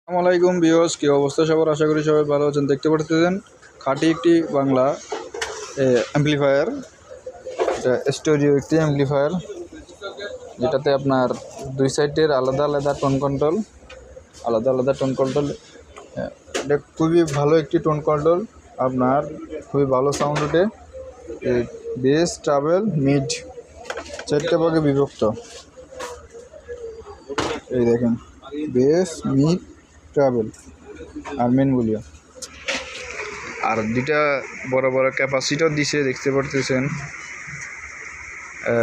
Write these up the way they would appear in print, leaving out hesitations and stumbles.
আসসালামু আলাইকুম ভিউয়ার্স, কি অবস্থা সবার? আশা করি সবাই ভালো আছেন। দেখতে পাচ্ছেন খাঁটি একটি বাংলা অ্যাম্পলিফায়ার। এটা স্টুডিও একটি অ্যাম্পলিফায়ার, যেটাতে আপনার দুই সাইডের আলাদা আলাদা টোন কন্ট্রোল। এটা খুবই ভালো একটি টোন কন্ট্রোল, আপনার খুবই ভালো সাউন্ড ওঠে। বেস, ট্রাভেল, মিড চারটে ভাগে বিভক্ত। এই দেখেন, বেস, মিড, ট্রাভেল আর মেন ভলিউম। আর দুইটা বড় বড় ক্যাপাসিটর দিছে, দেখতে পারতেছেন।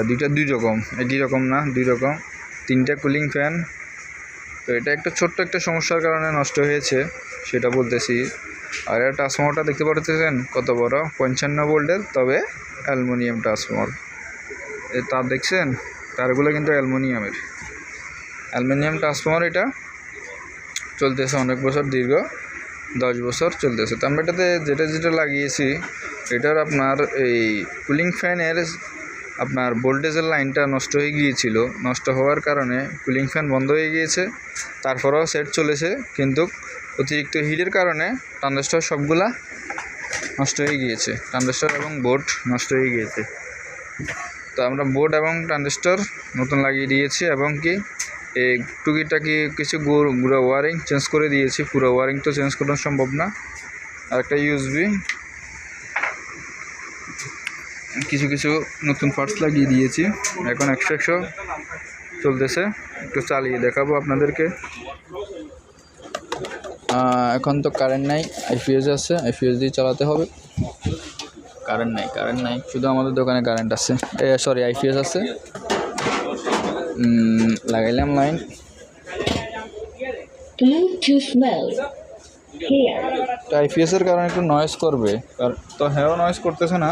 দুইটা দুই রকম, একই রকম না, দুই রকম। তিনটা কুলিং ফ্যান। তো এটা একটা ছোট্ট একটা সমস্যার কারণে নষ্ট হয়েছে, সেটা বলতেছি। আর এটা ট্রান্সফর্মারটা দেখতে পারতেছেন কত বড়, 55 ভোল্টের, তবে অ্যালুমিনিয়াম ট্রান্সফর্মার। তার দেখছেন, তারগুলো কিন্তু অ্যালুমিনিয়াম ট্রান্সফর্মার। এটা চলতেছে অনেক বছর, দীর্ঘ 10 বছর চলতেছে। তো আমরা এটাতে যেটা লাগিয়েছি, এটার আপনার এই কুলিং ফ্যানের আপনার ভোল্টেজের লাইনটা নষ্ট হয়ে গিয়েছিল। নষ্ট হওয়ার কারণে কুলিং ফ্যান বন্ধ হয়ে গিয়েছে। তারপরেও সেট চলেছে, কিন্তু অতিরিক্ত হিটের কারণে ট্রানজিস্টর সবগুলা নষ্ট হয়ে গিয়েছে। ট্রানজিস্টর এবং বোর্ড নষ্ট হয়ে গিয়েছে। তো আমরা বোর্ড এবং ট্রানজিস্টর নতুন লাগিয়ে দিয়েছি, এবং কি এই টুকিটাকি কিছু গুঁড়ো ওয়ারিং চেঞ্জ করে দিয়েছি। পুরো ওয়ারিং তো চেঞ্জ করা সম্ভব না। আর একটা ইউএসবি, কিছু নতুন পার্টস লাগিয়ে দিয়েছি। এখন 100 চলতেছে। একটু চালিয়ে দেখাবো আপনাদেরকে। এখন তো কারেন্ট নাই, আইপিএস আছে, আইপিএস দিয়ে চালাতে হবে। কারেন্ট নাই, শুধু আমাদের দোকানে কারেন্ট আছে, আইপিএস আছে। লাগাইলাম লাইন। আইপিএস এর কারণে একটু নয়েজ করবে, তো হ্যাঁ নয়েজ করতেছে না।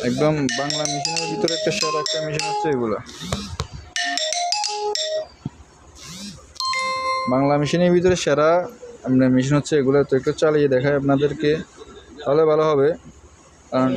একদম বাংলা মেশিনের ভিতরে একটা সেরা একটা মেশিন হচ্ছে এগুলো। বাংলা মেশিনের ভিতরে সেরা মেশিন হচ্ছে এগুলো। তো একটু চালিয়ে দেখাই আপনাদেরকে, তাহলে ভালো হবে। কারণ